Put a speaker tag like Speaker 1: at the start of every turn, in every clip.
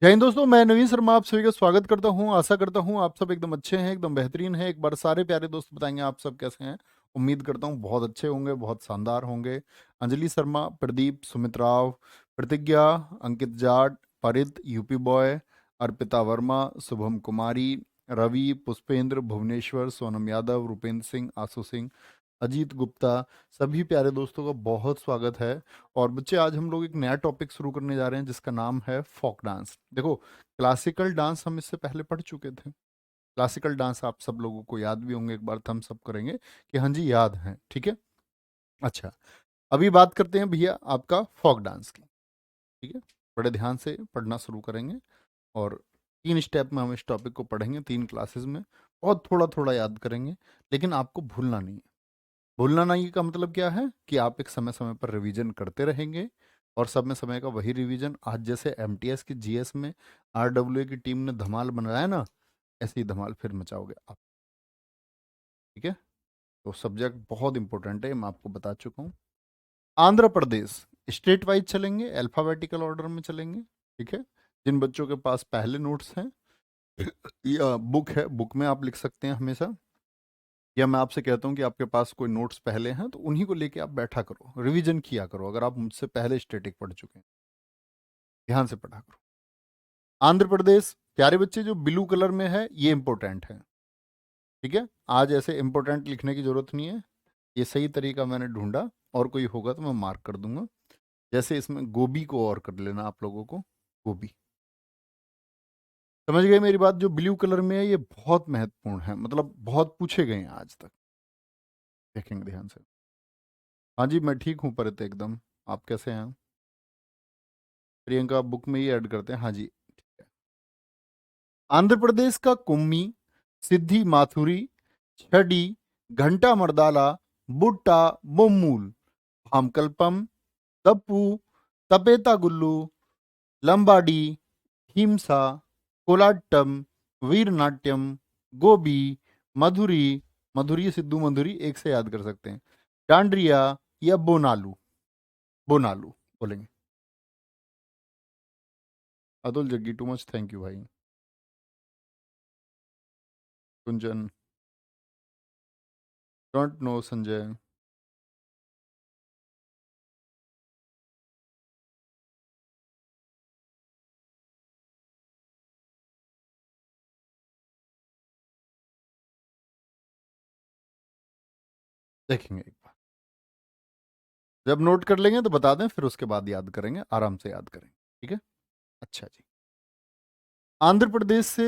Speaker 1: जय हिंद दोस्तों, मैं नवीन शर्मा आप सभी का स्वागत करता हूं। आशा करता हूं आप सब एकदम अच्छे हैं, एकदम बेहतरीन हैं। एक बार सारे प्यारे दोस्त बताएंगे आप सब कैसे हैं। उम्मीद करता हूं बहुत अच्छे होंगे, बहुत शानदार होंगे। अंजलि शर्मा, प्रदीप, सुमित राव, प्रतिज्ञा, अंकित जाट, परित, यूपी बॉय, अर्पिता वर्मा, शुभम कुमारी, रवि, पुष्पेंद्र, भुवनेश्वर, सोनम यादव, रूपेंद्र सिंह, आशु सिंह, अजीत गुप्ता, सभी प्यारे दोस्तों का बहुत स्वागत है। और बच्चे, आज हम लोग एक नया टॉपिक शुरू करने जा रहे हैं जिसका नाम है फोक डांस। देखो, क्लासिकल डांस हम इससे पहले पढ़ चुके थे। क्लासिकल डांस आप सब लोगों को याद भी होंगे, एक बार थम्स सब करेंगे कि हाँ जी याद है, ठीक है। अच्छा, अभी बात करते हैं भैया आपका फोक डांस की। ठीक है, बड़े ध्यान से पढ़ना शुरू करेंगे और 3 स्टेप में हम इस टॉपिक को पढ़ेंगे, 3 क्लासेस में। बहुत थोड़ा थोड़ा याद करेंगे, लेकिन आपको भूलना नहीं है। भूलना नहीं का मतलब क्या है कि आप एक समय समय पर रिवीजन करते रहेंगे। और समय समय का वही रिवीजन, आज जैसे एमटीएस की जीएस में आरडब्ल्यूए की टीम ने धमाल बनाया ना, ऐसे ही धमाल फिर मचाओगे आप। ठीक है, तो सब्जेक्ट बहुत इंपॉर्टेंट है, मैं आपको बता चुका हूँ। आंध्र प्रदेश, स्टेट वाइज चलेंगे, अल्फाबेटिकल ऑर्डर में चलेंगे। ठीक है, जिन बच्चों के पास पहले नोट्स हैं या बुक है, बुक में आप लिख सकते हैं हमेशा। या मैं आपसे कहता हूँ कि आपके पास कोई नोट्स पहले हैं तो उन्हीं को लेके आप बैठा करो, रिवीजन किया करो। अगर आप मुझसे पहले स्टैटिक पढ़ चुके हैं, ध्यान से पढ़ा करो। आंध्र प्रदेश, प्यारे बच्चे, जो ब्लू कलर में है ये इंपॉर्टेंट है। ठीक है, आज ऐसे इंपॉर्टेंट लिखने की जरूरत नहीं है, ये सही तरीका मैंने ढूंढा, और कोई होगा तो मैं मार्क कर दूंगा। जैसे इसमें गोभी को और कर लेना आप लोगों को, गोभी। समझ गए मेरी बात? जो ब्लू कलर में है ये बहुत महत्वपूर्ण है, मतलब बहुत पूछे गए हैं आज तक। देखेंगे ध्यान से। हाँ जी, मैं ठीक हूँ परित, एकदम। आप कैसे हैं? प्रियंका, बुक में ही ऐड करते हैं, हाँ जी। आंध्र प्रदेश का कुम्मी, सिद्धि माथुरी, छड़ी, घंटा मर्दाला, बुट्टा, बोम्मूल, भामकल्पम, तप्पू, तपेता गुल्लू, लंबाडी, हिमसा, कोलाट्टम, वीरनाट्यम, गोबी, मधुरी। मधुरी सिद्धू मधुरी एक से याद कर सकते हैं। डांड्रिया या बोनालू। बोनालू बोलेंगे। Atul Jaggi, too much, thank you भाई। कुंजन, डोंट नो संजय। देखेंगे एक बार, जब नोट कर लेंगे तो बता दें, फिर उसके बाद याद करेंगे, आराम से याद करेंगे। ठीक है, अच्छा जी। आंध्र प्रदेश से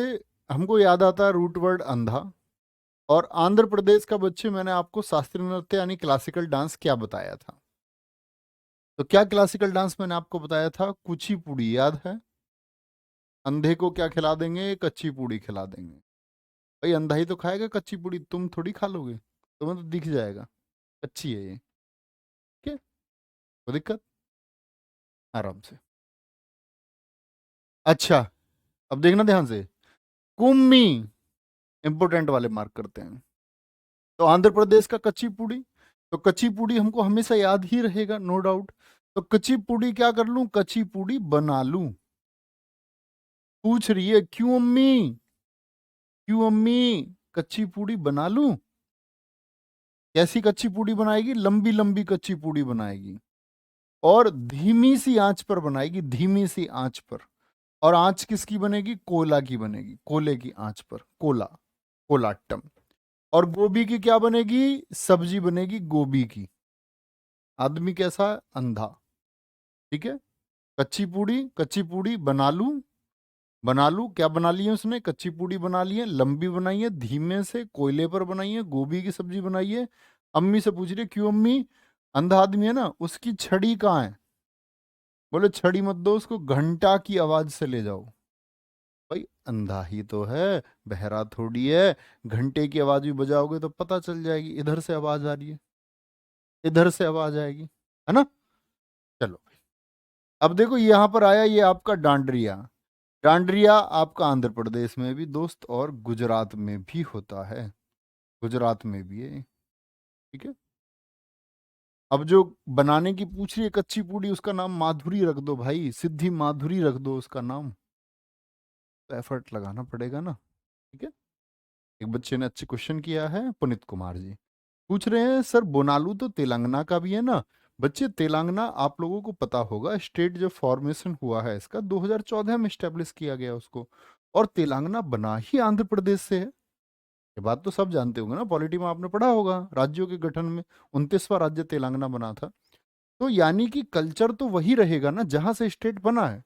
Speaker 1: हमको याद आता है रूट वर्ड अंधा। और आंध्र प्रदेश का बच्चे, मैंने आपको शास्त्रीय नृत्य यानी क्लासिकल डांस क्या बताया था? तो क्या क्लासिकल डांस मैंने आपको बताया था? कुचिपुड़ी, याद है? अंधे को क्या खिला देंगे? कच्ची पूड़ी खिला देंगे। भाई अंधा ही तो खाएगा कच्ची पूड़ी, तुम थोड़ी खा लोगे, तुम्हें तो दिख जाएगा कच्ची है ये। ठीक है, कोई दिक्कत? आराम से। अच्छा, अब देखना ध्यान से। कुम्मी, इंपोर्टेंट वाले मार्क करते हैं। तो आंध्र प्रदेश का कच्ची पूड़ी, तो कच्ची पूड़ी हमको हमेशा याद ही रहेगा, नो डाउट। तो कच्ची पूड़ी क्या कर लूं? कच्ची पूड़ी बना लूं। पूछ रही है क्यों अम्मी, क्यों अम्मी, कच्ची पूड़ी बना लूं? कैसी कच्ची पूड़ी बनाएगी? लंबी लंबी कच्ची पूड़ी बनाएगी, और धीमी सी आंच पर बनाएगी, धीमी सी आंच पर। और आंच किसकी बनेगी? कोयला की बनेगी, कोयले की आंच पर, कोला, कोलाट्टम। और गोभी की क्या बनेगी? सब्जी बनेगी गोभी की। आदमी कैसा? अंधा। ठीक है, कच्ची पूड़ी, कच्ची पूड़ी बना लूं। बना लूं, क्या बना ली है उसने? कच्ची पूड़ी बना ली है, लंबी बनाई है, धीमे से कोयले पर बनाई है, गोभी की सब्जी बनाई है। अम्मी से पूछ रही है क्यों अम्मी? अंधा आदमी है ना, उसकी छड़ी कहाँ है? बोले छड़ी मत दो उसको, घंटा की आवाज से ले जाओ। भाई अंधा ही तो है, बहरा थोड़ी है। घंटे की आवाज भी बजाओगे तो पता चल जाएगी इधर से आवाज आ रही है, इधर से आवाज आएगी, है ना? चलो, अब देखो यहां पर आया ये आपका डांडरिया। डांडरिया आपका आंध्र प्रदेश में भी दोस्त, और गुजरात में भी होता है, गुजरात में भी है। ठीक है, अब जो बनाने की पूछ रही है कच्ची पूड़ी, उसका नाम माधुरी रख दो भाई, सिद्धि माधुरी रख दो उसका नाम। तो एफर्ट लगाना पड़ेगा ना। ठीक है। एक बच्चे ने अच्छे क्वेश्चन किया है, पुनीत कुमार जी पूछ रहे हैं, सर बोनालू तो तेलंगाना का भी है ना। बच्चे तेलंगाना आप लोगों को पता होगा, स्टेट जब फॉर्मेशन हुआ है इसका 2014 में स्टेब्लिश किया गया उसको। और तेलंगाना बना ही आंध्र प्रदेश से है। ये बात तो सब जानते होंगे ना, पॉलिटी में आपने पढ़ा होगा राज्यों के गठन में 29वां राज्य तेलंगाना बना था। तो यानी कि कल्चर तो वही रहेगा ना जहां से स्टेट बना है।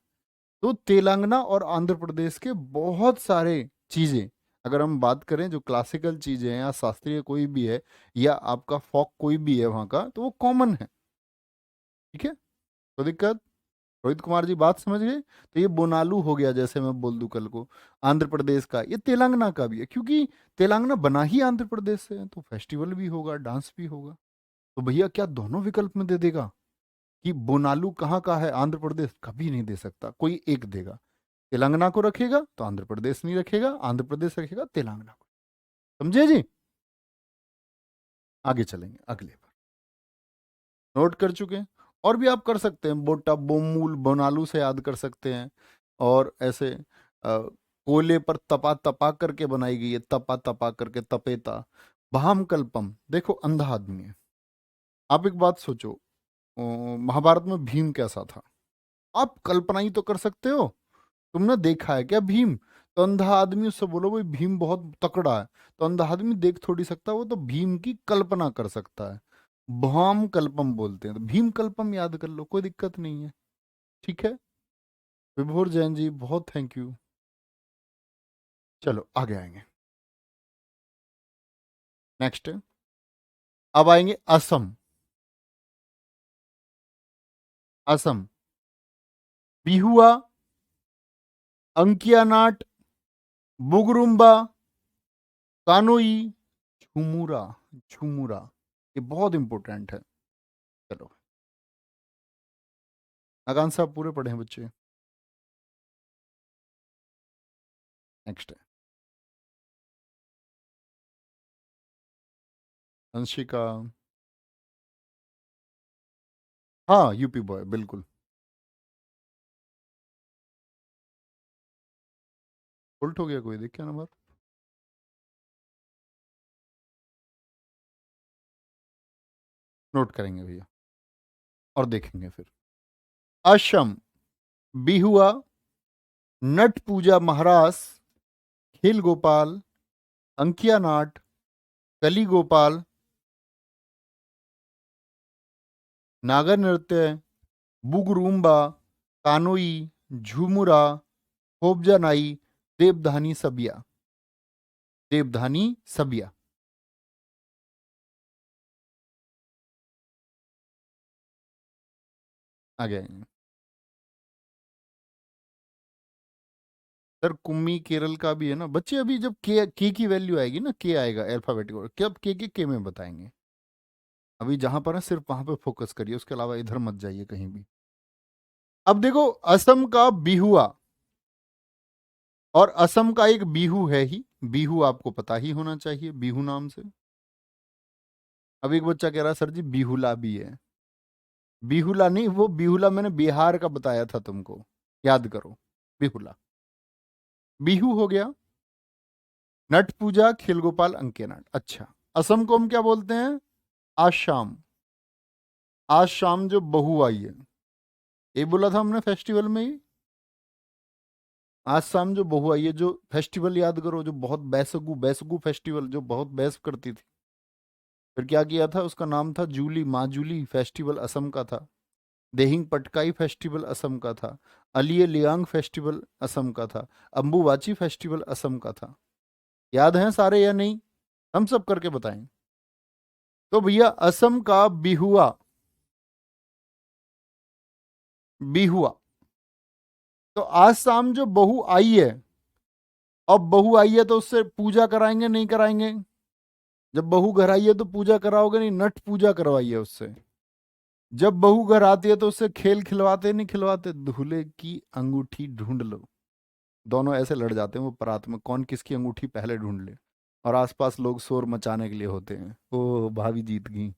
Speaker 1: तो तेलंगाना और आंध्र प्रदेश के बहुत सारे चीजें, अगर हम बात करें जो क्लासिकल चीजें हैं या शास्त्रीय कोई भी है या आपका फोक कोई भी है वहां का, तो वो कॉमन है। ठीक है। तो दिक्कत, रोहित कुमार जी बात समझ गए। तो ये बोनालू हो गया, जैसे मैं बोल दूं कल को आंध्र प्रदेश का, ये तेलंगाना का भी है क्योंकि तेलंगाना बना ही आंध्र प्रदेश से है। तो फेस्टिवल भी होगा, डांस भी होगा। तो भैया क्या दोनों विकल्प में दे देगा कि बोनालू कहाँ का है आंध्र प्रदेश? कभी नहीं दे सकता, कोई एक देगा। तेलंगाना को रखेगा तो आंध्र प्रदेश नहीं रखेगा, आंध्र प्रदेश रखेगा तेलंगाना को। समझे जी? आगे चलेंगे अगले पर। नोट कर चुके हैं। और भी आप कर सकते हैं, बोटा बोमूल बोनालू से याद कर सकते हैं। और ऐसे कोयले पर तपा तपा करके बनाई गई है, तपा तपा करके तपेता। भाम कल्पम, देखो अंधा आदमी है। आप एक बात सोचो, महाभारत में भीम कैसा था? आप कल्पना ही तो कर सकते हो। तुमने देखा है क्या भीम? तो अंधा आदमी उससे बोलो भाई भीम बहुत तकड़ा है, तो अंधा आदमी देख थोड़ी सकता, वो तो भीम की कल्पना कर सकता है। भाम कल्पम बोलते हैं, तो भीम कल्पम याद कर लो, कोई दिक्कत नहीं है। ठीक है। विभोर जैन जी बहुत थैंक यू। चलो आगे आएंगे। नेक्स्ट, अब आएंगे असम। असम, बिहुआ, अंकिया नाट, बुगरुम्बा, कानोई, झुमुरा। झुमुरा, ये बहुत इंपॉर्टेंट है। चलो, आकांक्षा साहब पूरे पढ़े हैं बच्चे। नेक्स्ट है अंशिका। हाँ यूपी बॉय बिल्कुल। उल्ट हो गया, कोई देख क्या नंबर। नोट करेंगे भैया और देखेंगे फिर। असम, बिहुआ, नट पूजा महारास, खेल गोपाल, अंकिया नाट, कली गोपाल, नागर नृत्य, बुगरूम्बा, कानोई, झूमुरा, खोबजा नाई, देवधानी सबिया। देवधानी सबिया। आ गए। सर कुम्मी केरल का भी है ना बच्चे। अभी जब के की वैल्यू आएगी ना, के आएगा अल्फाबेटिक और, कब के में बताएंगे। अभी जहां पर है सिर्फ वहां पे फोकस करिए, उसके अलावा इधर मत जाइए कहीं भी। अब देखो, असम का बिहुआ, और असम का एक बिहू है ही। बिहू आपको पता ही होना चाहिए बिहू नाम से। अब एक बच्चा कह रहा है सर जी बिहुला भी है। बिहुला नहीं, वो बिहुला मैंने बिहार का बताया था तुमको, याद करो। बिहुला, बिहू हो गया। नट पूजा, खेल गोपाल, अंके नाट। अच्छा, असम को हम क्या बोलते हैं? आज शाम। आज शाम जो बहू आई है, ये बोला था हमने फेस्टिवल में ही। आज शाम जो बहू आई है, जो फेस्टिवल याद करो, जो बहुत बैसगु बैसगु फेस्टिवल, जो बहुत बैस करती थी। फिर क्या किया था, उसका नाम था जूली, माँ जूली फेस्टिवल असम का था। देहिंग पटकाई फेस्टिवल असम का था। अलिये लियांग फेस्टिवल असम का था। अम्बुवाची फेस्टिवल असम का था। याद हैं सारे या नहीं? हम सब करके बताएं। तो भैया असम का बिहुआ, बिहुआ। तो आज शाम जो बहू आई है, अब बहू आई है तो उससे पूजा कराएंगे नहीं कराएंगे? जब बहू घर आई है तो पूजा कराओगे नहीं? नट पूजा करवाइए उससे। जब बहू घर आती है तो उससे खेल खिलवाते नहीं खिलवाते? दूल्हे की अंगूठी ढूंढ लो। दोनों ऐसे लड़ जाते हैं वो बारात में, कौन किसकी अंगूठी पहले ढूंढ ले। और आसपास लोग शोर मचाने के लिए होते हैं, ओ भाभी जीत गई,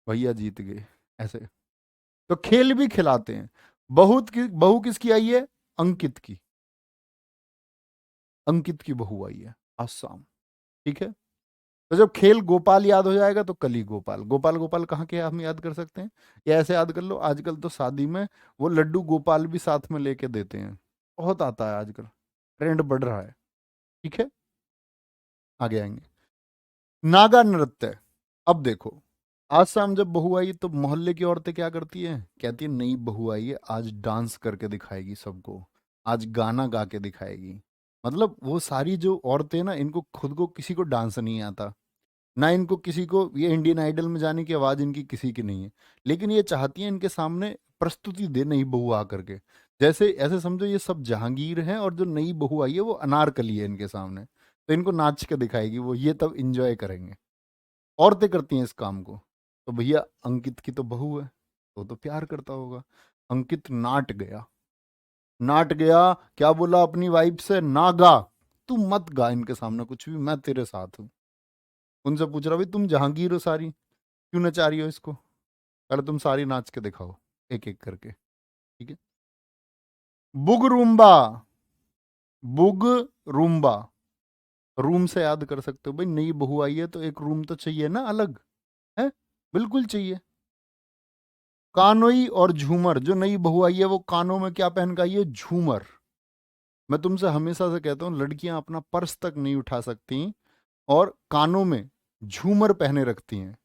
Speaker 1: भैया जीत गए, ऐसे। तो खेल भी खिलाते हैं। बहू किसकी आई है? अंकित की। अंकित की बहू आई है आज शाम। ठीक है, तो जब खेल गोपाल याद हो जाएगा तो कली गोपाल, गोपाल गोपाल कहाँ के हम याद कर सकते हैं, या ऐसे याद कर लो, आजकल तो शादी में वो लड्डू गोपाल भी साथ में लेके देते हैं, बहुत आता है आजकल, ट्रेंड बढ़ रहा है। ठीक है, आगे आएंगे। नागा नृत्य। अब देखो, आज शाम जब बहू आई तो मोहल्ले की औरतें क्या करती हैं, कहती है नई बहू आई है, आज डांस करके दिखाएगी सबको, आज गाना गा के दिखाएगी। मतलब वो सारी जो औरतें ना, इनको खुद को किसी को डांस नहीं आता, ना इनको किसी को, ये इंडियन आइडल में जाने की आवाज इनकी किसी की नहीं है, लेकिन ये चाहती हैं इनके सामने प्रस्तुति दे नई बहू आकर के। जैसे ऐसे समझो ये सब जहांगीर हैं और जो नई बहू आई है वो अनारकली है इनके सामने, तो इनको नाच के दिखाएगी वो, ये तब इंजॉय करेंगे। औरतें करती हैं इस काम को। तो भैया अंकित की तो बहू है, तो प्यार करता होगा। अंकित नाट गया, नाट गया, क्या बोला अपनी वाइफ से, ना गा, तू मत गा इनके सामने कुछ भी, मैं तेरे साथ हूँ। उनसे पूछ रहा भाई तुम जहांगीर हो सारी, क्यों नचा रही हो इसको, पहले तुम सारी नाच के दिखाओ, एक एक करके। ठीक है, बुग रूम्बा, बुग रूम्बा, रूम से याद कर सकते हो भाई, नई बहू आई है तो एक रूम तो चाहिए ना अलग, है, बिल्कुल चाहिए। कानोई और झूमर, जो नई बहू आई है वो कानों में क्या पहन के आई है, झूमर। मैं तुमसे हमेशा से कहता हूँ लड़कियां अपना पर्स तक नहीं उठा सकती और कानों में झूमर पहने रखती हैं।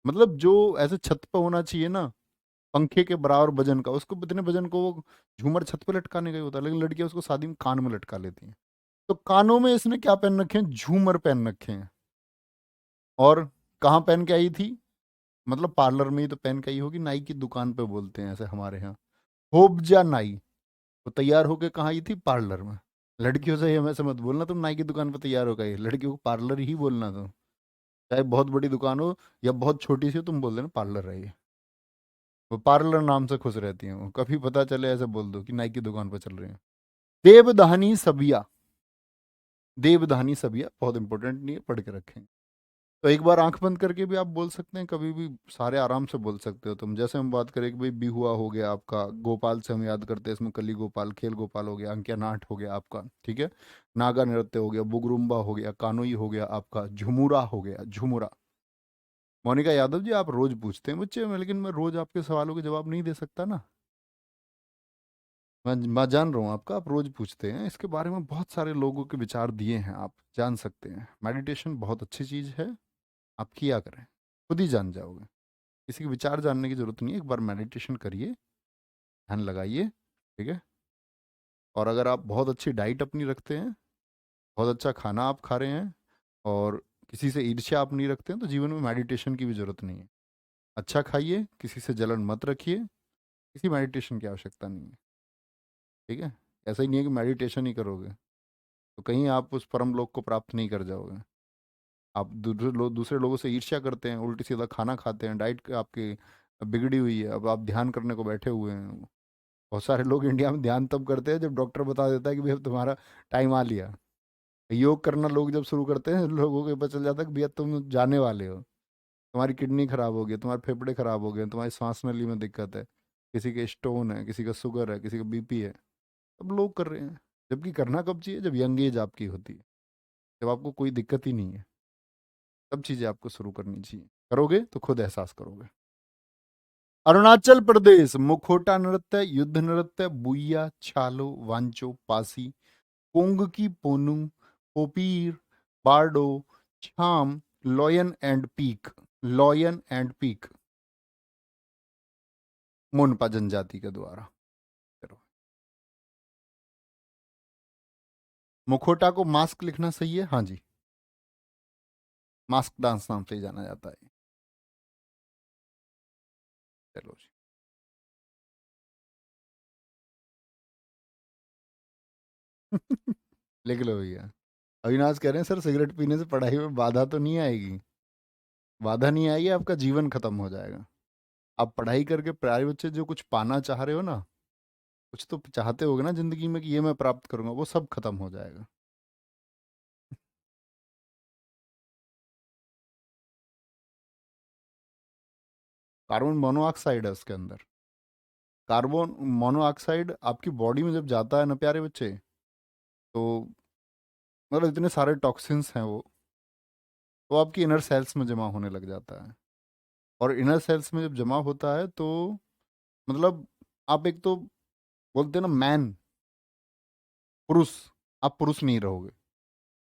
Speaker 1: मतलब जो ऐसे छत पे होना चाहिए ना, पंखे के बराबर वजन का, उसको इतने वजन को वो झूमर छत पे लटकाने का ही होता है, लेकिन लड़कियां उसको शादी में कान में लटका लेती हैं। तो कानों में इसने क्या पहन रखे हैं, झूमर पहन रखे हैं। और कहाँ पहन के आई थी, मतलब पार्लर में ही तो पहन के आई होगी, नाई की दुकान पे बोलते हैं ऐसे हमारे यहाँ, होबजा नाई। वो तैयार होके कहाँ आई थी, पार्लर में। लड़कियों से हमें से मत बोलना तुम नाई की दुकान पे तैयार हो गई, लड़कियों को पार्लर ही बोलना, तो चाहे बहुत बड़ी दुकान हो या बहुत छोटी सी हो, तुम बोल देना पार्लर है ये। वो पार्लर नाम से खुश रहती हैं, वो कभी पता चले ऐसे बोल दो कि नाई की दुकान पर चल रहे हैं। देवधानी सबिया, देवधानी सबिया बहुत इंपॉर्टेंट नहीं है, पढ़ के रखें। तो एक बार आंख बंद करके भी आप बोल सकते हैं, कभी भी सारे आराम से बोल सकते हो तुम। जैसे हम बात करें कि भाई बिहुआ हो गया आपका, गोपाल से हम याद करते हैं, इसमें कली गोपाल, खेल गोपाल हो गया, अंकिया नाट हो गया आपका, ठीक है, नागा नृत्य हो गया, बुगरुम्बा हो गया, कानोई हो गया आपका, झुमुरा हो गया, झुमुरा। मोनिका यादव जी, आप रोज पूछते हैं बच्चे में, लेकिन मैं रोज आपके सवालों के जवाब नहीं दे सकता ना। मैं जान रहा हूँ आपका, आप रोज पूछते हैं, इसके बारे में बहुत सारे लोगों के विचार दिए हैं, आप जान सकते हैं। मेडिटेशन बहुत अच्छी चीज़ है, आप किया करें, खुद ही जान जाओगे। किसी के विचार जानने की जरूरत नहीं है, एक बार मेडिटेशन करिए, ध्यान लगाइए। ठीक है, और अगर आप बहुत अच्छी डाइट अपनी रखते हैं, बहुत अच्छा खाना आप खा रहे हैं, और किसी से ईर्ष्या आप नहीं रखते हैं, तो जीवन में मेडिटेशन की भी जरूरत नहीं है। अच्छा खाइए, किसी से जलन मत रखिए, किसी मेडिटेशन की आवश्यकता नहीं है। ठीक है, ऐसा ही नहीं है कि मेडिटेशन ही करोगे तो कहीं आप उस परम लोक को प्राप्त नहीं कर जाओगे। आप दूसरे लोगों से ईर्ष्या करते हैं, उल्टी सीधा खाना खाते हैं, डाइट आपकी बिगड़ी हुई है, अब आप ध्यान करने को बैठे हुए हैं। बहुत सारे लोग इंडिया में ध्यान तब करते हैं जब डॉक्टर बता देता है कि भैया तुम्हारा टाइम आ लिया। योग करना लोग जब शुरू करते हैं, लोगों को पता चल जाता है कि भैया तुम जाने वाले हो, तुम्हारी किडनी खराब हो गई, तुम्हारे फेफड़े खराब हो गए, तुम्हारी सांस नली में दिक्कत है, किसी के स्टोन है, किसी का शुगर है, किसी का बीपी है, अब लोग कर रहे हैं। जबकि करना कब चाहिए, जब यंग एज आपकी होती है, जब आपको कोई दिक्कत ही नहीं है, तब चीज़ें आपको शुरू करनी चाहिए। करोगे तो खुद एहसास करोगे। अरुणाचल प्रदेश, मुखोटा नृत्य, युद्ध नृत्य, बुइया, छालो, वांचो, पासी, पोंग की Ponung, Popir, Bardo, Chham, lion and peak, lion and peak, Monpa जनजाति के द्वारा। चलो, मुखोटा को मास्क लिखना सही है, हाँ जी, मास्क डांस नाम से ही जाना जाता है। चलो जी। लिख लो भैया। अविनाश कह रहे हैं सर सिगरेट पीने से पढ़ाई में बाधा तो नहीं आएगी, बाधा नहीं आएगी, आपका जीवन खत्म हो जाएगा। आप पढ़ाई करके प्यारे बच्चे जो कुछ पाना चाह रहे हो ना, कुछ तो चाहते होगे ना जिंदगी में कि ये मैं प्राप्त करूंगा, वो सब खत्म हो जाएगा। कार्बन मोनोऑक्साइड है उसके अंदर। कार्बन मोनोऑक्साइड आपकी बॉडी में जब जाता है ना प्यारे बच्चे, तो मतलब इतने सारे टॉक्सिन्स हैं वो आपकी इनर सेल्स में जमा होने लग जाता है। और इनर सेल्स में जब जमा होता है तो मतलब आप एक तो बोलते हैं ना मैन, पुरुष, आप पुरुष नहीं रहोगे।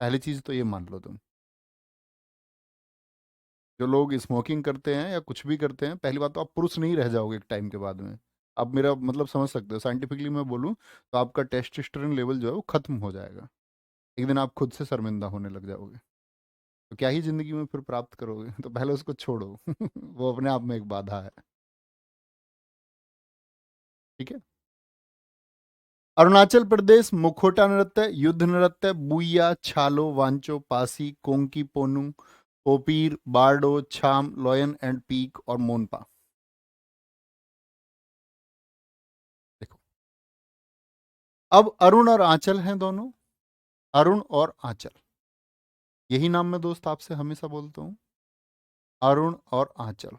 Speaker 1: पहली चीज तो ये मान लो तुम। जो लोग स्मोकिंग करते हैं या कुछ भी करते हैं, पहली बात तो आप पुरुष नहीं रह जाओगे एक टाइम के बाद में। आप मेरा मतलब समझ सकते हो, साइंटिफिकली मैं बोलूँ तो आपका टेस्टोस्टेरोन लेवल जो है वो खत्म हो जाएगा। एक दिन आप खुद से शर्मिंदा होने लग जाओगे। तो क्या ही जिंदगी में फिर प्राप्त करोगे? तो पहले उसको छोड़ो। वो अपने आप में एक बाधा है। ठीक है। अरुणाचल प्रदेश मुखोटा नृत्य, युद्ध नृत्य, बुइया, छालो, Wancho, Pasi, कोंकी Ponung, Popir, Bardo, Chham, lion and peak और मोनपा। देखो, अब अरुण और आंचल हैं दोनों। अरुण और आंचल, यही नाम मैं दोस्त आपसे हमेशा बोलता हूँ, अरुण और आंचल।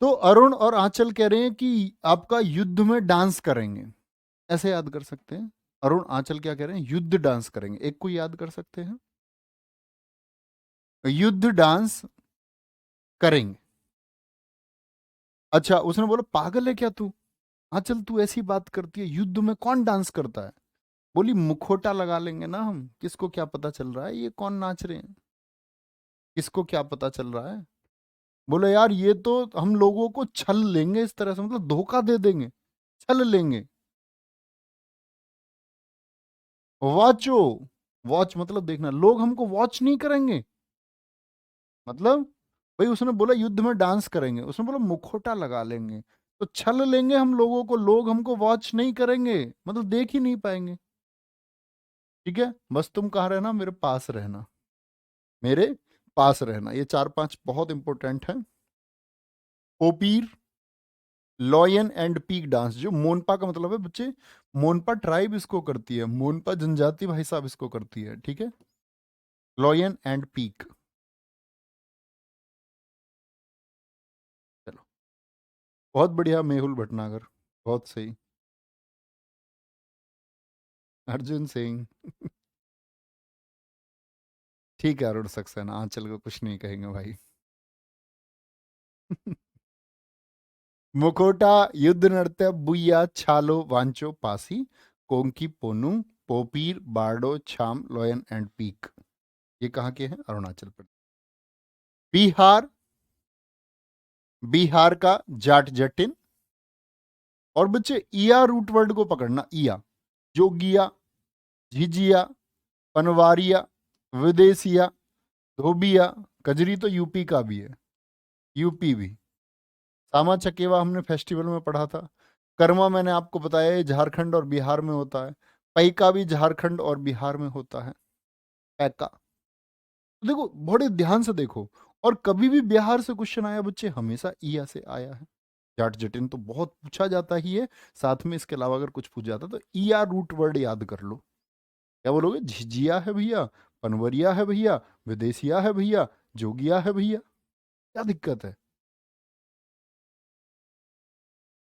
Speaker 1: तो अरुण और आंचल कह रहे हैं कि आपका युद्ध में डांस करेंगे। ऐसे याद कर सकते हैं। अरुण आंचल क्या कह रहे हैं? युद्ध डांस करेंगे। एक को याद कर सकते हैं, युद्ध डांस करेंगे। अच्छा, उसने बोला पागल है क्या तू? आंचल तू ऐसी बात करती है, युद्ध में कौन डांस करता है? बोली मुखोटा लगा लेंगे ना हम, किसको क्या पता चल रहा है ये कौन नाच रहे हैं, किसको क्या पता चल रहा है। बोले यार ये तो हम लोगों को छल लेंगे, इस तरह से मतलब धोखा दे देंगे, छल लेंगे। वॉचो, वॉच मतलब देखना, लोग हमको वॉच नहीं करेंगे। मतलब भाई उसने बोला युद्ध में डांस करेंगे, उसने बोला मुखौटा लगा लेंगे, तो छल लेंगे हम लोगों को, लोग हमको वॉच नहीं करेंगे, मतलब देख ही नहीं पाएंगे। ठीक है, बस तुम कहाँ रहना, मेरे पास रहना, मेरे पास रहना। ये चार पांच बहुत इंपॉर्टेंट है। Ophir, lion and peak dance, जो मोनपा का मतलब है बच्चे, मोनपा ट्राइब इसको करती है, मोनपा जनजाति भाई साहब इसको करती है। ठीक है, लॉयन एंड पीक। चलो, बहुत बढ़िया मेहुल भटनागर, बहुत सही। अर्जुन सिंह। ठीक है, अरुण सक्सेना, आंचल को कुछ नहीं कहेंगे भाई। मुखोटा, युद्ध नृत्य, बुइया, छालो, Wancho, Pasi, कोंकी Ponu, Popir, Bardo, Chham, lion and peak. ये कहाँ के हैं? अरुणाचल प्रदेश। बिहार, बिहार का जाट जटिन। और बच्चे ईया रूट वर्ड को पकड़ना, ईया, जोगिया, झिझिया, पनवारिया, विदेशिया, धोबिया। कजरी तो यूपी का भी है, यूपी भी। सामा चकेवा हमने फेस्टिवल में पढ़ा था। कर्मा मैंने आपको बताया ये झारखंड और बिहार में होता है। पैका भी झारखंड और बिहार में होता है, पैका। तो देखो बड़े ध्यान से देखो, और कभी भी बिहार से क्वेश्चन आया बच्चे हमेशा ईया से आया है। जाट जटिन तो बहुत पूछा जाता ही है, साथ में इसके अलावा अगर कुछ पूछ जाता तो ईया रूट वर्ड याद कर लो। क्या बोलोगे? झिझिया है भैया, पनवरिया है भैया, विदेशिया है भैया, जोगिया है भैया। क्या दिक्कत है?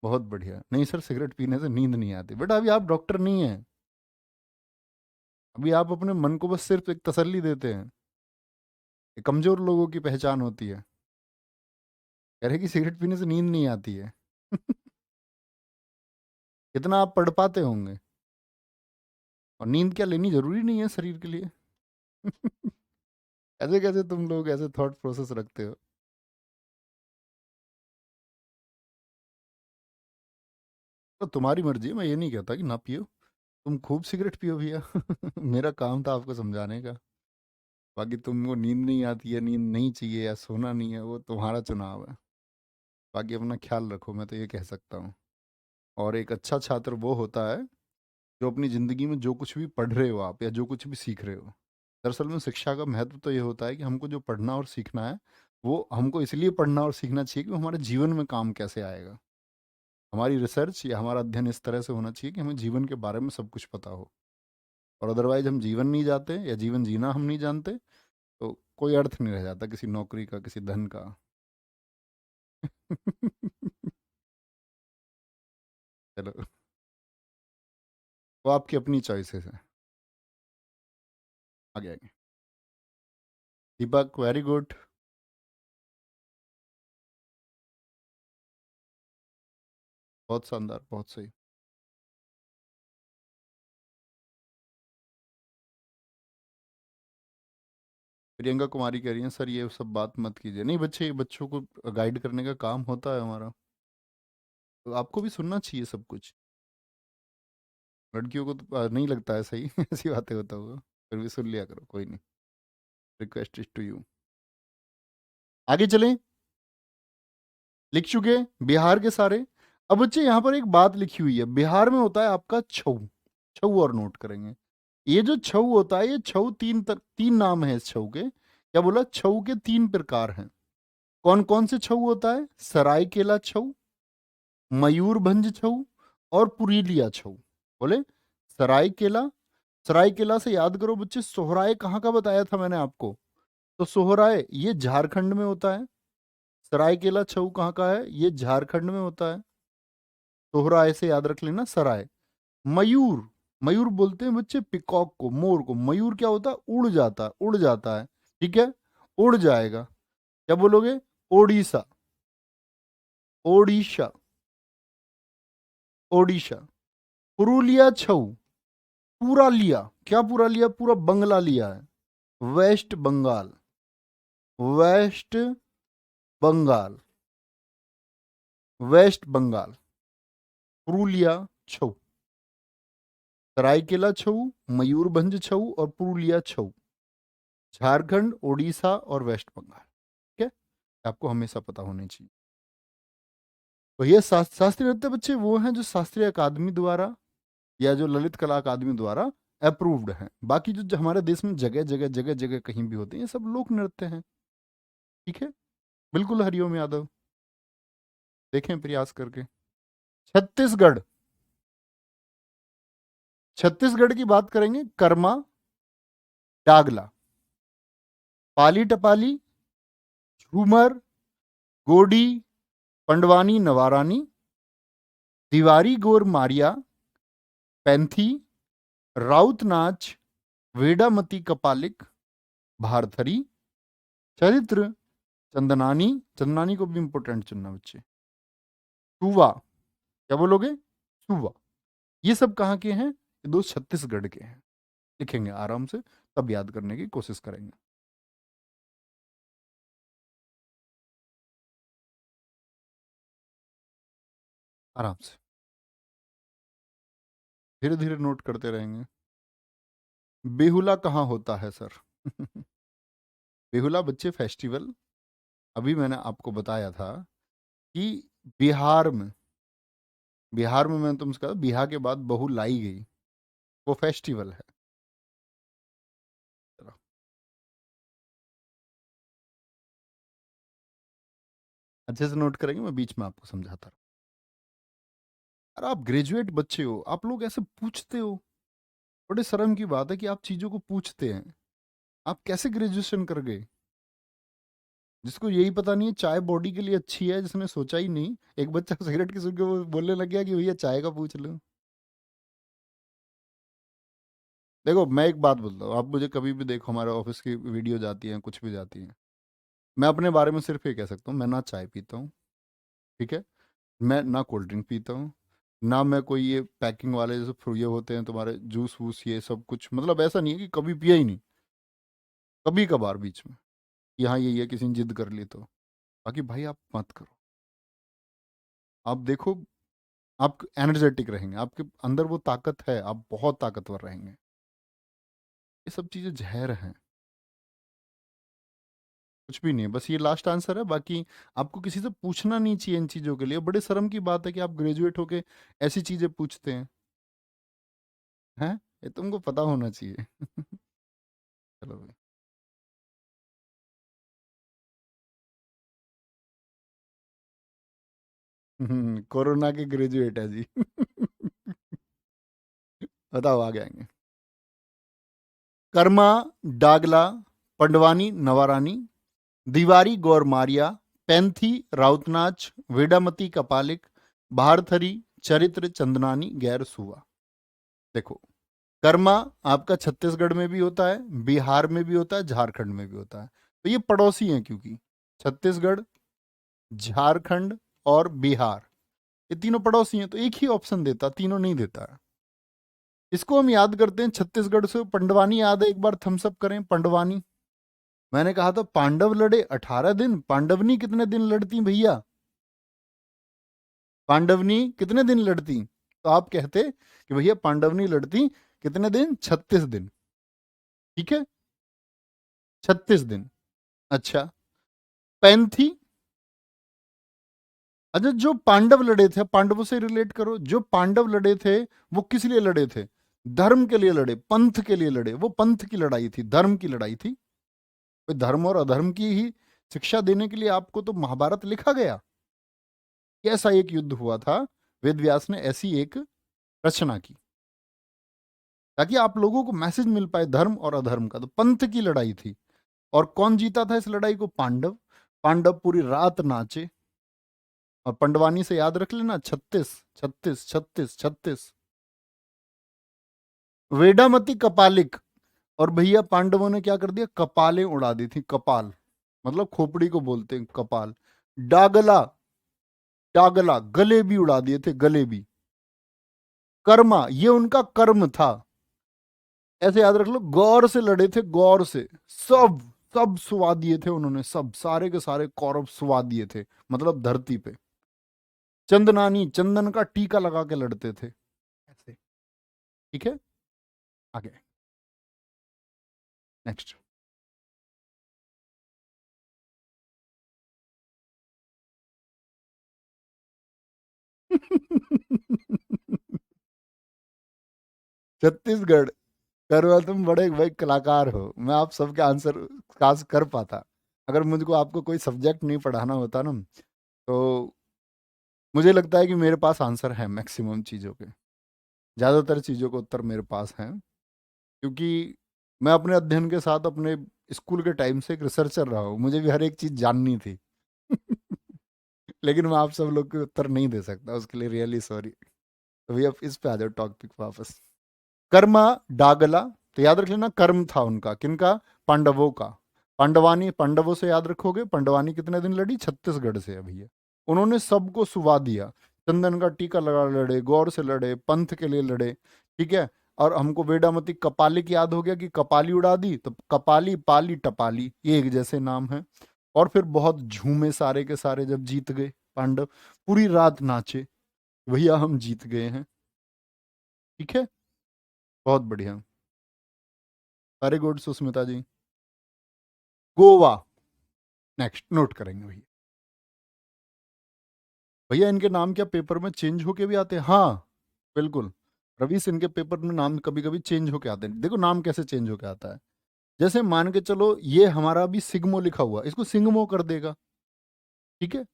Speaker 1: बहुत बढ़िया। नहीं सर, सिगरेट पीने से नींद नहीं आती बेटा, अभी आप डॉक्टर नहीं है। अभी आप अपने मन को बस सिर्फ एक तसल्ली देते हैं। ये कमजोर लोगों की पहचान होती है। कह रहे कि सिगरेट पीने से नींद नहीं आती है। कितना आप पढ़ पाते होंगे? और नींद क्या लेनी जरूरी नहीं है शरीर के लिए? ऐसे कैसे तुम लोग ऐसे थॉट प्रोसेस रखते हो? तो तुम्हारी मर्जी है, मैं ये नहीं कहता कि ना पियो। तुम खूब सिगरेट पियो भैया। मेरा काम था आपको समझाने का। बाकी तुमको नींद नहीं आती है, नींद नहीं चाहिए या सोना नहीं है, वो तुम्हारा चुनाव है। बाकी अपना ख्याल रखो, मैं तो ये कह सकता हूँ। और एक अच्छा छात्र वो होता है जो अपनी ज़िंदगी में जो कुछ भी पढ़ रहे हो आप, या जो कुछ भी सीख रहे हो, दरअसल में शिक्षा का महत्व तो ये होता है कि हमको जो पढ़ना और सीखना है, वो हमको इसलिए पढ़ना और सीखना चाहिए कि वो हमारे जीवन में काम कैसे आएगा। हमारी रिसर्च या हमारा अध्ययन इस तरह से होना चाहिए कि हमें जीवन के बारे में सब कुछ पता हो। और अदरवाइज हम जीवन नहीं जाते या जीवन जीना हम नहीं जानते, तो कोई अर्थ नहीं रह जाता किसी नौकरी का, किसी धन का। चलो। वो आपकी अपनी चॉइसेस है। आगे आगे। दीपक वेरी गुड। बहुत शानदार, बहुत सही। प्रियंका कुमारी कह रही हैं सर ये सब बात मत कीजिए। नहीं बच्चे, बच्चों को गाइड करने का काम होता है हमारा, तो आपको भी सुनना चाहिए सब कुछ। लड़कियों को तो नहीं लगता है सही ऐसी बातें होता होगा, फिर भी सुन लिया करो, कोई नहीं। Request is to you. आगे चलें। लिख चुके बिहार के सारे। अब बच्चे यहाँ पर एक बात लिखी हुई है, बिहार में होता है आपका छऊ। छऊ और नोट करेंगे। ये जो छऊ होता है, ये छऊ तीन नाम है इस छऊ के। क्या बोला? छऊ के तीन प्रकार हैं। कौन कौन से छऊ होता है? सरायकेला छऊ, मयूरभंज छऊ और पुरीलिया छऊ। बोले सरायकेला। सरायकेला से याद करो बच्चे, सोहराय कहाँ का बताया था मैंने आपको? तो सोहराय ये झारखंड में होता है। सरायकेला छऊ कहाँ का है? ये झारखंड में होता है। सोहराय से याद रख लेना सराय। मयूर, मयूर बोलते हैं बच्चे पिकॉक को, मोर को। मयूर क्या होता है? उड़ जाता है, उड़ जाता है। ठीक है, उड़ जाएगा। क्या बोलोगे? ओडिशा। ओडिशा। ओडिशा। पुरुलिया छऊ। पूरा लिया, क्या पूरा लिया? पूरा बंगला लिया है। West Bengal. West Bengal. West Bengal. Purulia Chhau. Seraikela Chhau, Mayurbhanj Chhau और पुरुलिया छऊ। झारखंड, ओडिशा और वेस्ट बंगाल। ठीक है, आपको हमेशा पता होने चाहिए। तो ये शास्त्रीय नृत्य बच्चे वो हैं जो शास्त्रीय अकादमी द्वारा या जो ललित कला अकादमी द्वारा अप्रूव्ड हैं। बाकी जो हमारे देश में जगह जगह जगह जगह कहीं भी होते हैं, ये सब लोक नृत्य हैं। ठीक है, बिल्कुल हरिओम यादव। देखें प्रयास करके। छत्तीसगढ़। छत्तीसगढ़ की बात करेंगे। कर्मा, डागला, पाली टपाली, झूमर, गोडी, पंडवानी नवारानी, दिवारी गोर मारिया, पैंथी, राउत नाच, वेडामती कपालिक, भारथरी, चरित्र, चंदनानी। चंदनानी को भी इंपोर्टेंट चुनना बच्चे। सुवा। क्या बोलोगे? सुवा। ये सब कहाँ के हैं? ये दो छत्तीसगढ़ के हैं। लिखेंगे आराम से, तब याद करने की कोशिश करेंगे आराम से, धीरे धीरे नोट करते रहेंगे। बेहुला कहाँ होता है सर? बेहुला बच्चे फेस्टिवल, अभी मैंने आपको बताया था कि बिहार में, बिहार में मैंने तुमसे कहा बिहार के बाद बहू लाई गई, वो फेस्टिवल है। चलो, अच्छे से नोट करेंगे, मैं बीच में आपको समझाता रहा। अरे आप ग्रेजुएट बच्चे हो, आप लोग ऐसे पूछते हो। बड़े शर्म की बात है कि आप चीजों को पूछते हैं। आप कैसे ग्रेजुएशन कर गए? जिसको यही पता नहीं है चाय बॉडी के लिए अच्छी है, जिसने सोचा ही नहीं। एक बच्चा सिगरेट की सुन के वो बोलने लग गया कि भैया चाय का पूछ लो। देखो मैं एक बात बोलता हूँ, आप मुझे कभी भी देखो, हमारे ऑफिस की वीडियो जाती है, कुछ भी जाती है, मैं अपने बारे में सिर्फ ये कह सकता हूँ, मैं ना चाय पीता हूँ। ठीक है, मैं ना कोल्ड ड्रिंक पीता हूँ, ना मैं कोई ये पैकिंग वाले जैसे ये होते हैं तुम्हारे जूस वूस, ये सब कुछ, मतलब ऐसा नहीं है कि कभी पिया ही नहीं। कभी कभार बीच में, यहाँ यही है किसी ने जिद कर ली तो। बाकी भाई आप मत करो। आप देखो, आप एनर्जेटिक रहेंगे, आपके अंदर वो ताकत है, आप बहुत ताकतवर रहेंगे। ये सब चीज़ें जहर हैं, कुछ भी नहीं है। बस ये लास्ट आंसर है, बाकी आपको किसी से पूछना नहीं चाहिए इन चीज़ों के लिए। बड़े शर्म की बात है कि आप ग्रेजुएट होके ऐसी चीज़ें पूछते हैं। हैं, ये तुमको पता होना चाहिए। चलो भाई। कोरोना के ग्रेजुएट है जी। बताओ आगे आएंगे। कर्मा, डागला, पंडवानी नवारानी, दिवारी गौरमारिया, पैंथी राउतनाच, वेडामती कपालिक, भारथरी, चरित्र चंदनानी, गैर सुवा। देखो, कर्मा आपका छत्तीसगढ़ में भी होता है, बिहार में भी होता है, झारखंड में भी होता है। तो ये पड़ोसी हैं, क्योंकि छत्तीसगढ़, झारखंड और बिहार, ये तीनों पड़ोसी हैं, तो एक ही ऑप्शन देता, तीनों नहीं देता है। इसको हम याद करते हैं छत्तीसगढ़ से। पंडवानी याद है? एक बार थम्स अप करें, पंडवानी। मैंने कहा था पांडव लड़े 18 दिन, पांडवनी कितने दिन लड़ती भैया? पांडवनी कितने दिन लड़ती? तो आप कहते कि भैया पांडवनी लड़ती कितने दिन? 36 दिन। ठीक है, 36 दिन। अच्छा, पैंथी। अच्छा, जो पांडव लड़े थे, पांडवों से रिलेट करो, जो पांडव लड़े थे वो किस लिए लड़े थे? धर्म के लिए लड़े, पंथ के लिए लड़े। वो पंथ की लड़ाई थी, धर्म की लड़ाई थी। कोई धर्म और अधर्म की ही शिक्षा देने के लिए आपको तो महाभारत लिखा गया। ऐसा एक युद्ध हुआ था, वेद व्यास ने ऐसी एक रचना की, ताकि आप लोगों को मैसेज मिल पाए धर्म और अधर्म का। तो पंथ की लड़ाई थी। और कौन जीता था इस लड़ाई को? पांडव। पांडव पूरी रात नाचे। और पंडवानी से याद रख लेना, 36 36 36 36। वेडामती कपालिक। और भैया पांडवों ने क्या कर दिया? कपालें उड़ा दी थी। कपाल मतलब खोपड़ी को बोलते हैं कपाल। डागला, डागला गले भी उड़ा दिए थे, गले भी। कर्मा, ये उनका कर्म था। ऐसे याद रख लो, गौर से लड़े थे, गौर से। सब सब सुवा दिए थे उन्होंने, सब सारे के सारे कौरव सुवा दिए थे, मतलब धरती पे। चंदनानी, चंदन का टीका लगा के लड़ते थे ऐसे। ठीक है, आगे, नेक्स्ट। छत्तीसगढ़। करवा, तुम बड़े भाई कलाकार हो, मैं आप सबके आंसर खास कर पाता। अगर मुझको आपको कोई सब्जेक्ट नहीं पढ़ाना होता ना, तो मुझे लगता है कि मेरे पास आंसर है मैक्सिमम चीज़ों के। ज़्यादातर चीज़ों के उत्तर मेरे पास हैं, क्योंकि मैं अपने अध्ययन के साथ अपने स्कूल के टाइम से एक रिसर्चर रहा हूँ, मुझे भी हर एक चीज़ जाननी थी। लेकिन मैं आप सब लोग के उत्तर नहीं दे सकता, उसके लिए रियली सॉरी। तो भैया इस पे आ जाओ टॉपिक वापस। कर्मा, डागला। तो याद रख लेना, कर्म था उनका, किनका? पांडवों का। पांडवानी, पांडवों से याद रखोगे, पांडवानी कितने दिन लड़ी? छत्तीसगढ़ से है भैया। उन्होंने सबको सुवा दिया। चंदन का टीका लगा लड़े, गौर से लड़े, पंथ के लिए लड़े। ठीक है। और हमको वेडामती कपालिक याद हो गया कि कपाली उड़ा दी, तो कपाली, पाली, टपाली, ये एक जैसे नाम है। और फिर बहुत झूमे सारे के सारे जब जीत गए पांडव, पूरी रात नाचे, भैया हम जीत गए हैं। ठीक है, बहुत बढ़िया, वेरी गुड सुस्मिता जी। गोवा, नेक्स्ट नोट करेंगे भैया। भैया इनके नाम क्या पेपर में चेंज होके भी आते हैं? हाँ, बिल्कुल। रवि सिंह के पेपर में नाम कभी कभी चेंज होके आते हैं। देखो नाम कैसे चेंज होके आता है। जैसे मान के चलो, ये हमारा अभी सिग्मो लिखा हुआ, इसको सिंगमो कर देगा। ठीक है।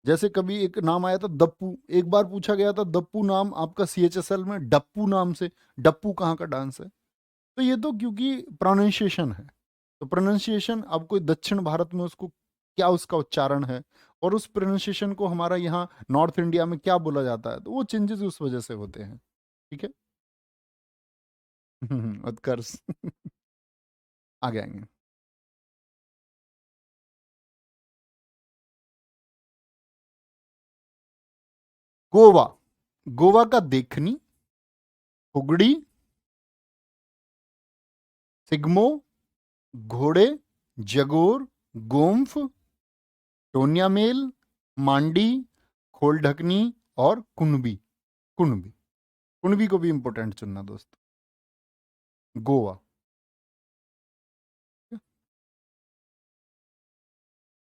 Speaker 1: जैसे कभी एक नाम आया था दप्पू, एक बार पूछा गया था दप्पू नाम आपका CHSL में डप्पू नाम से। डप्पू कहाँ का डांस है? तो ये तो क्योंकि प्रोनाउंसिएशन है। तो प्रोनाउंसिएशन, अब कोई दक्षिण भारत में उसको क्या उसका उच्चारण है, और उस प्रोनाउंसिएशन को हमारा यहाँ नॉर्थ इंडिया में क्या बोला जाता है, तो वो चेंजेस उस वजह से होते हैं। ठीक है। उत्कर्ष। आगे आएंगे। गोवा, गोवा का देखनी, हुगड़ी, सिग्मो, घोड़े, जगोर, गोम्फ, टोन्या मेल, मांडी, खोल ढकनी, और कुणबी। कुणबी, कुणबी को भी इंपॉर्टेंट चुनना दोस्त। गोवा।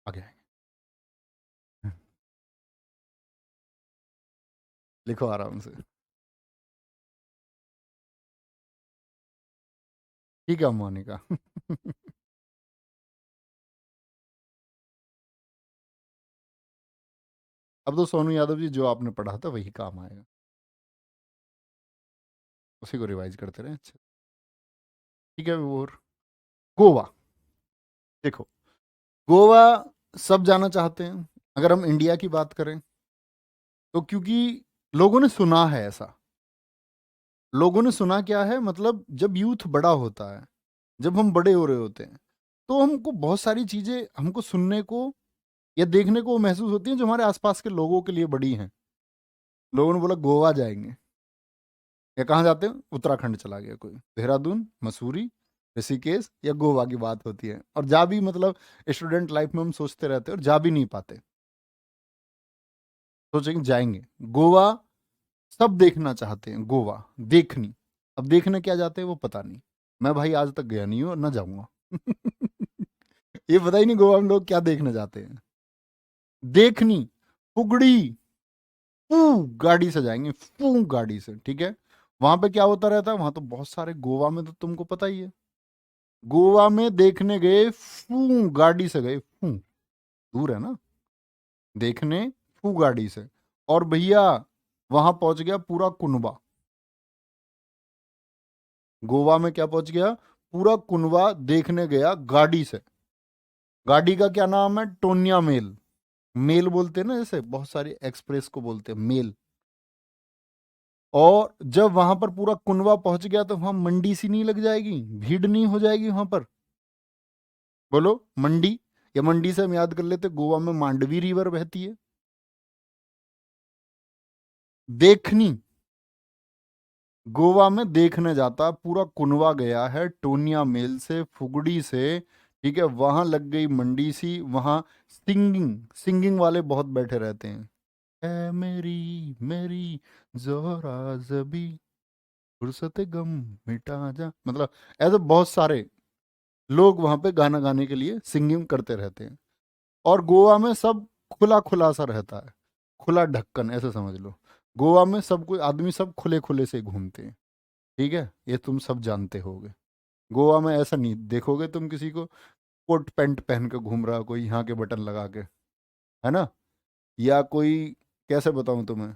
Speaker 1: आगे आएंगे। लिखो आराम से। ठीक है मोनिका। अब तो सोनू यादव जी जो आपने पढ़ा था वही काम आएगा, उसी को रिवाइज करते रहे। अच्छा, ठीक है। और गोवा, देखो, गोवा सब जाना चाहते हैं। अगर हम इंडिया की बात करें, तो क्योंकि लोगों ने सुना है ऐसा, लोगों ने सुना क्या है, मतलब जब यूथ बड़ा होता है, जब हम बड़े हो रहे होते हैं, तो हमको बहुत सारी चीजें हमको सुनने को या देखने को महसूस होती हैं जो हमारे आसपास के लोगों के लिए बड़ी हैं। लोगों ने बोला गोवा जाएंगे, या कहाँ जाते हैं, उत्तराखंड चला गया कोई, देहरादून, मसूरी, ऋषिकेश या गोवा की बात होती है, और जा भी, मतलब स्टूडेंट लाइफ में हम सोचते रहते हैं और जा भी नहीं पाते। सोचेंगे जाएंगे गोवा, सब देखना चाहते हैं, गोवा देखनी। अब देखने क्या जाते हैं वो पता नहीं। मैं भाई आज तक गया नहीं हूँ और ना जाऊंगा। ये पता ही नहीं गोवा में लोग क्या देखने जाते हैं। देखनी, फुगड़ी, फू गाड़ी से जाएंगे, फू गाड़ी से, ठीक है। वहां पे क्या होता रहता है, वहां तो बहुत सारे, गोवा में तो तुमको पता ही है, गोवा में देखने गए, फू गाड़ी से गए, फू दूर है ना, देखने फू गाड़ी से। और भैया वहां पहुंच गया पूरा कुनबा, गोवा में क्या पहुंच गया, पूरा कुनबा देखने गया गाड़ी से। गाड़ी का क्या नाम है, टोनिया मेल। मेल बोलते हैं ना, जैसे बहुत सारी एक्सप्रेस को बोलते हैं मेल। और जब वहां पर पूरा कुनबा पहुंच गया तो वहां मंडी सी नहीं लग जाएगी, भीड़ नहीं हो जाएगी वहां पर। बोलो मंडी, या मंडी से हम याद कर लेते गोवा में मांडवी रिवर बहती है। देखनी, गोवा में देखने जाता, पूरा कुनवा गया है टोनिया मेल से, फुगड़ी से, ठीक है। वहां लग गई मंडी सी, वहां सिंगिंग, सिंगिंग वाले बहुत बैठे रहते हैं। है मेरी मेरी जोरा जबी, फुर्सत गम मिटा जा, मतलब ऐसे बहुत सारे लोग वहां पे गाना गाने के लिए सिंगिंग करते रहते हैं। और गोवा में सब खुला खुला सा रहता है, खुला ढक्कन ऐसे समझ लो। गोवा में सब कोई आदमी सब खुले खुले से घूमते हैं, ठीक है, ये तुम सब जानते होगे। गोवा में ऐसा नहीं देखोगे तुम किसी को कोट पैंट पहन के घूम रहा, कोई यहाँ के बटन लगा के, है ना, या कोई, कैसे बताऊं तुम्हें,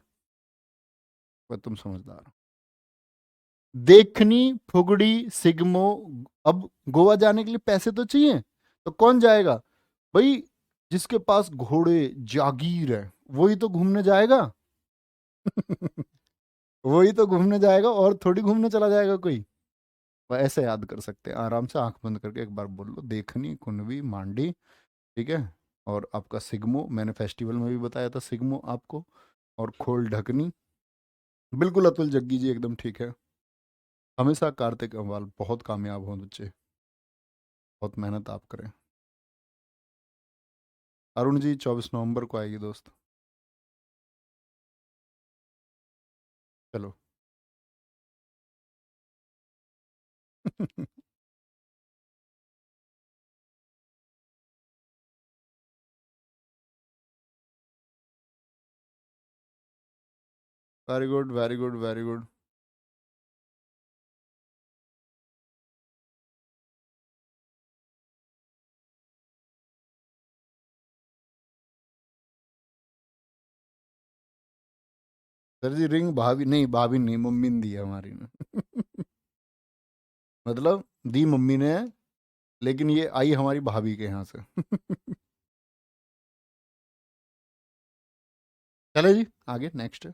Speaker 1: पर तुम समझदार हो। देखनी, फुगड़ी, सिग्मो। अब गोवा जाने के लिए पैसे तो चाहिए, तो कौन जाएगा भाई, जिसके पास घोड़े जागीर है वही तो घूमने जाएगा। वही तो घूमने जाएगा, और थोड़ी घूमने चला जाएगा कोई। वह ऐसे याद कर सकते हैं आराम से, आंख बंद करके एक बार बोल लो, देखनी, कुनवी, मांडी, ठीक है। और आपका सिग्मो, मैंने फेस्टिवल में भी बताया था सिग्मो आपको। और खोल ढकनी, बिल्कुल अतुल जग्गी जी एकदम ठीक है। हमेशा कार्तिक अम्वाल, बहुत कामयाब हो बच्चे, बहुत मेहनत आप करें। अरुण जी 24 नवंबर को आएगी दोस्त। चलो। Very good, very good, very good. Sir ji ring भाभी नहीं, भाभी नहीं, मम्मी ने दी है हमारी ने। मतलब दी मम्मी ने है, लेकिन ये आई हमारी भाभी के यहाँ से। चले जी आगे, नेक्स्ट।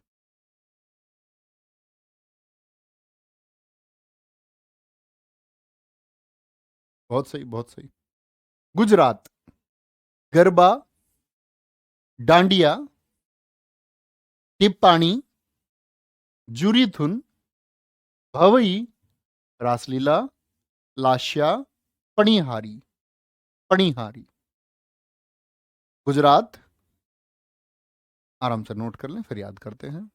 Speaker 1: बहुत सही, बहुत सही। गुजरात, गरबा, डांडिया, टिप्पाणी, जुरीथुन, भवई, रासलीला, लाश्या, पणिहारी, पणिहारी। गुजरात, आराम से नोट कर लें फिर याद करते हैं।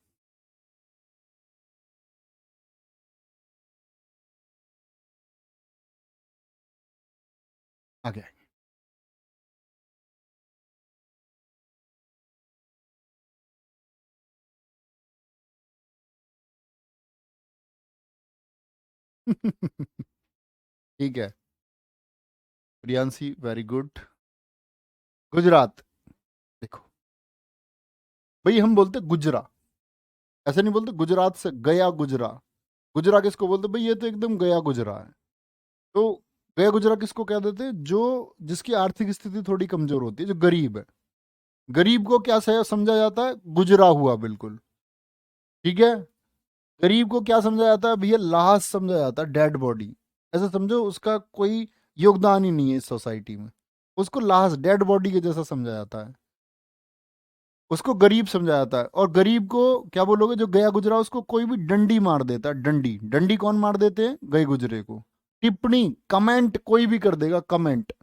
Speaker 1: आगे। ठीक है, प्रियांशी वेरी गुड। गुजरात, देखो भाई हम बोलते गुजरा, ऐसे नहीं बोलते गुजरात से गया गुजरा। गुजरा किसको बोलते भाई, ये तो एकदम गया गुजरा है। तो गया गुजरा किसको कह देते हैं, जो जिसकी आर्थिक स्थिति थोड़ी कमजोर होती है, जो गरीब है। गरीब को क्या समझा जाता है, गुजरा हुआ बिल्कुल, ठीक है। गरीब को क्या समझा जाता है भैया? लाश समझा जाता है, डेड बॉडी। ऐसा समझो उसका कोई योगदान ही नहीं है इस सोसाइटी में, उसको लाश डेड बॉडी के जैसा समझा जाता है, उसको गरीब समझा जाता है। और गरीब को क्या बोलोगे? जो गया गुजरा उसको कोई भी डंडी मार देता है, डंडी। डंडी कौन मार देते हैं? गए गुजरे को। टिप्पणी, कमेंट कोई भी कर देगा, कमेंट,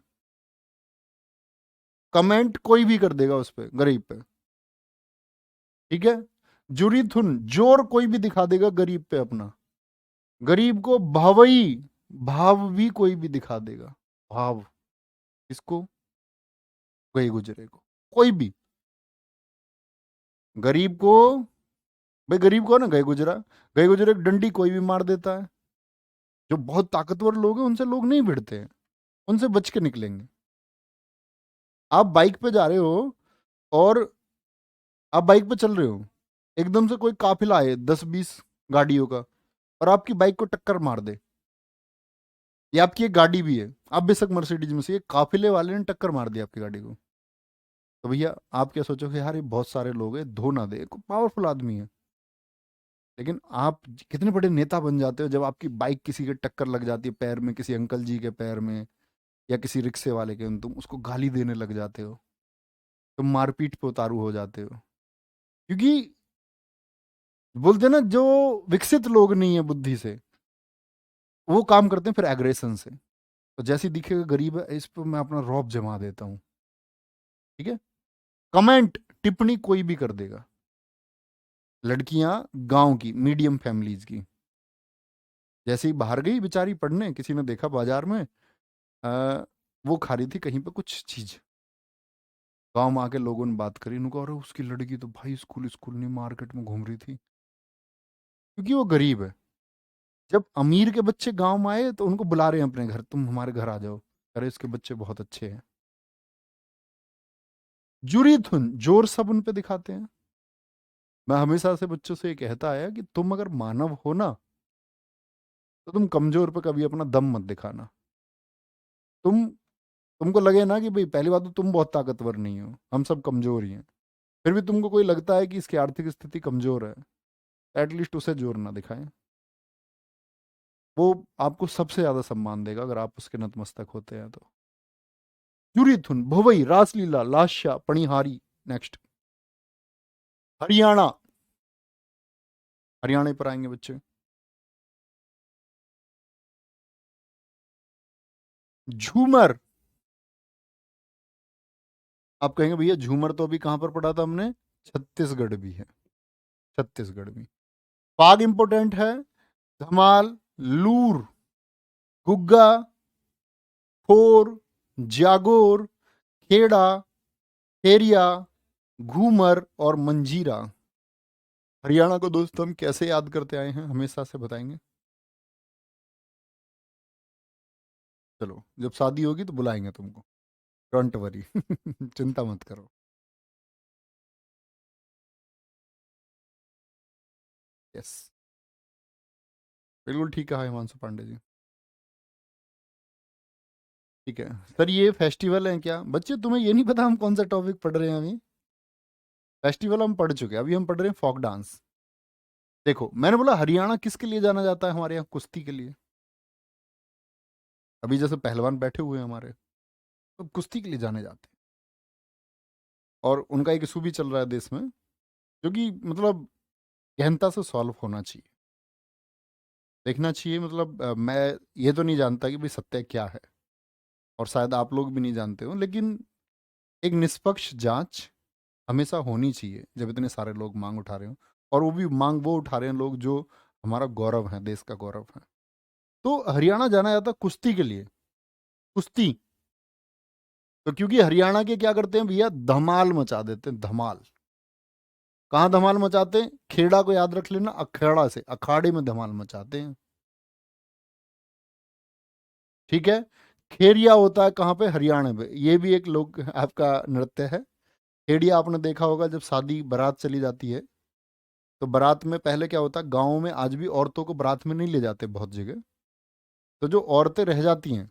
Speaker 1: कमेंट कोई भी कर देगा उस पे, गरीब पे। ठीक है। जुरी थुन, जोर कोई भी दिखा देगा गरीब पे अपना। गरीब को भावई, भाव भी कोई भी दिखा देगा, भाव। किसको? गए गुजरे को, कोई भी। गरीब को, भाई गरीब को ना गए गुजरा, गए गुजरे की डंडी कोई भी मार देता है। जो बहुत ताकतवर लोग हैं उनसे लोग नहीं भिड़ते हैं, उनसे बच के निकलेंगे। आप बाइक पे जा रहे हो, और आप बाइक पे चल रहे हो, एकदम से कोई काफिला आए 10-20 गाड़ियों का, और आपकी बाइक को टक्कर मार दे। ये आपकी एक गाड़ी भी है, आप बेशक मर्सिडीज में से, एक काफिले वाले ने टक्कर मार दी आपकी गाड़ी को, तो भैया आप क्या सोचोगे? यार ये बहुत सारे लोग हैं, धो ना दे, पावरफुल आदमी है। लेकिन आप कितने बड़े नेता बन जाते हो जब आपकी बाइक किसी के टक्कर लग जाती है पैर में, किसी अंकल जी के पैर में, या किसी रिक्शे वाले के, तुम उसको गाली देने लग जाते हो, तुम मारपीट पे उतारू हो जाते हो। क्योंकि बोलते हैं ना, जो विकसित लोग नहीं है बुद्धि से, वो काम करते हैं फिर एग्रेशन से। तो जैसे ही दिखेगा गरीब है, इस पर मैं अपना रौब जमा देता हूँ। ठीक है। कमेंट, टिप्पणी कोई भी कर देगा। लड़कियां गांव की मीडियम फैमिलीज की, जैसे ही बाहर गई बेचारी पढ़ने, किसी ने देखा बाजार में, वो खा रही थी कहीं पे कुछ चीज, गांव में आके लोगों ने बात करी, उनको, अरे उसकी लड़की तो भाई स्कूल स्कूल नहीं मार्केट में घूम रही थी। क्योंकि वो गरीब है। जब अमीर के बच्चे गांव में आए तो उनको बुला रहे हैं अपने घर, तुम हमारे घर आ जाओ, अरे इसके बच्चे बहुत अच्छे हैं। जुरी थुन, जोर सब उन पे दिखाते हैं। मैं हमेशा से बच्चों से ये कहता आया कि तुम अगर मानव हो ना, तो तुम कमजोर पे कभी अपना दम मत दिखाना। तुम तुमको लगे ना कि भाई, पहली बात तो तुम बहुत ताकतवर नहीं हो, हम सब कमजोर ही हैं, फिर भी तुमको कोई लगता है कि इसकी आर्थिक स्थिति कमजोर है, एटलीस्ट उसे जोर ना दिखाएं। वो आपको सबसे ज्यादा सम्मान देगा अगर आप उसके नतमस्तक होते हैं तो। जुरीथुन, भुवई, रासलीला, लास्या, पणिहारी। नेक्स्ट, हरियाणा। हरियाणा पर आएंगे बच्चे। झूमर। आप कहेंगे भैया झूमर तो अभी कहां पर पढ़ा था हमने? छत्तीसगढ़ भी है, छत्तीसगढ़ भी। पाग इंपोर्टेंट है। धमाल, लूर, गुग्गा, फोर, जागोर, खेड़ा, खेरिया, घूमर और मंजीरा। हरियाणा को दोस्त हम कैसे याद करते आए हैं, हमेशा से बताएंगे। चलो जब शादी होगी तो बुलाएंगे तुमको, डोंट वरी। चिंता मत करो। यस, बिल्कुल ठीक कहा हिमांशु पांडे जी। ठीक है सर, ये फेस्टिवल है क्या? बच्चे तुम्हें ये नहीं पता हम कौन सा टॉपिक पढ़ रहे हैं अभी? फेस्टिवल हम पढ़ चुके हैं, अभी हम पढ़ रहे हैं फोक डांस। देखो मैंने बोला हरियाणा किसके लिए जाना जाता है हमारे यहाँ? कुश्ती के लिए। अभी जैसे पहलवान बैठे हुए हैं हमारे, तो कुश्ती के लिए जाने जाते हैं। और उनका एक इशू भी चल रहा है देश में, जो कि मतलब गहनता से सॉल्व होना चाहिए, देखना चाहिए। मतलब मैं ये तो नहीं जानता कि भाई सत्य क्या है, और शायद आप लोग भी नहीं जानते हो, लेकिन एक निष्पक्ष जांच हमेशा होनी चाहिए जब इतने सारे लोग मांग उठा रहे हो। और वो भी मांग वो उठा रहे हैं लोग जो हमारा गौरव है, देश का गौरव है। तो हरियाणा जाना जाता है कुश्ती के लिए। कुश्ती, तो क्योंकि हरियाणा के क्या करते हैं भैया? धमाल मचा देते हैं, धमाल। कहाँ धमाल मचाते हैं? खेड़ा को याद रख लेना, अखेड़ा से, अखाड़े में धमाल मचाते हैं। ठीक है। खेरिया होता है कहाँ पे? हरियाणा पे। ये भी एक लोग आपका नृत्य है। खेड़िया आपने देखा होगा, जब शादी बारात चली जाती है, तो बारात में पहले क्या होता है, गाँव में आज भी औरतों को बारात में नहीं ले जाते बहुत जगह, तो जो औरतें रह जाती हैं,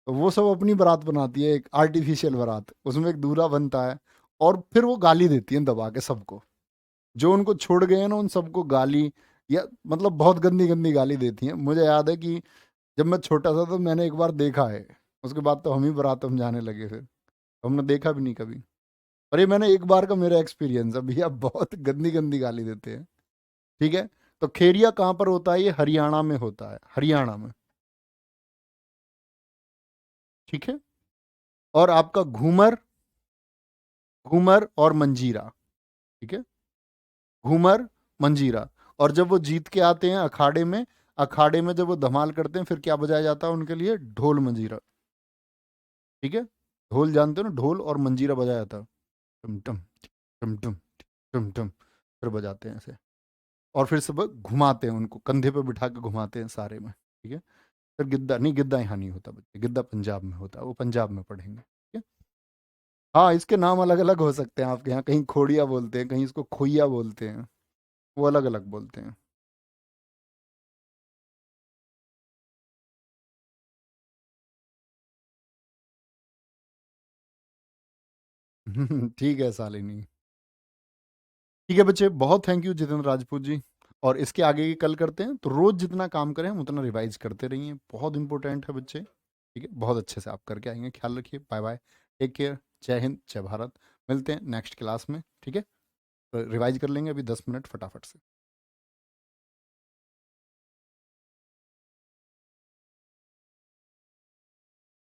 Speaker 1: तो वो सब अपनी बारात बनाती है, एक आर्टिफिशियल बारात, उसमें एक दूल्हा बनता है, और फिर वो गाली देती है दबा के सबको। जो उनको छोड़ गए हैं ना उन सबको गाली, या मतलब बहुत गंदी गंदी गाली देती हैं। मुझे याद है कि जब मैं छोटा था तो मैंने एक बार देखा है, उसके बाद तो हम ही बारात हम जाने लगे, फिर हमने देखा भी नहीं कभी। और ये मैंने एक बार का मेरा एक्सपीरियंस है भैया, बहुत गंदी गंदी गाली देते हैं। ठीक है, तो खेरिया कहाँ पर होता है? ये हरियाणा में होता है, हरियाणा में। ठीक है, और आपका घूमर, घूमर और मंजीरा। ठीक है, घूमर, मंजीरा। और जब वो जीत के आते हैं अखाड़े में, अखाड़े में जब वो धमाल करते हैं, फिर क्या बजाया जाता है उनके लिए? ढोल मंजीरा। ठीक है, ढोल जानते हो ना, ढोल और मंजीरा बजाया जाता है। टम टम टम टम टम टम, फिर बजाते हैं ऐसे। और फिर सब घुमाते हैं उनको, कंधे पे बिठा के घुमाते हैं सारे में। ठीक है, फिर गिद्दा, नहीं गिद्दा यहाँ नहीं होता बच्चे, गिद्दा पंजाब में होता है, वो पंजाब में पढ़ेंगे। ठीक है, हाँ इसके नाम अलग अलग हो सकते हैं आपके यहाँ, कहीं खोड़िया बोलते हैं, कहीं इसको खोइया बोलते हैं, वो अलग अलग बोलते हैं। ठीक है शालिनी। ठीक है बच्चे, बहुत थैंक यू जितेंद्र राजपूत जी। और इसके आगे की कल करते हैं, तो रोज जितना काम करें हम उतना रिवाइज करते रहिए, बहुत इंपॉर्टेंट है बच्चे। ठीक है, बहुत अच्छे से आप करके आएंगे। ख्याल रखिए, बाय बाय, टेक केयर, जय हिंद, जय भारत। मिलते हैं नेक्स्ट क्लास में। ठीक है, रिवाइज कर लेंगे अभी 10 मिनट फटाफट से।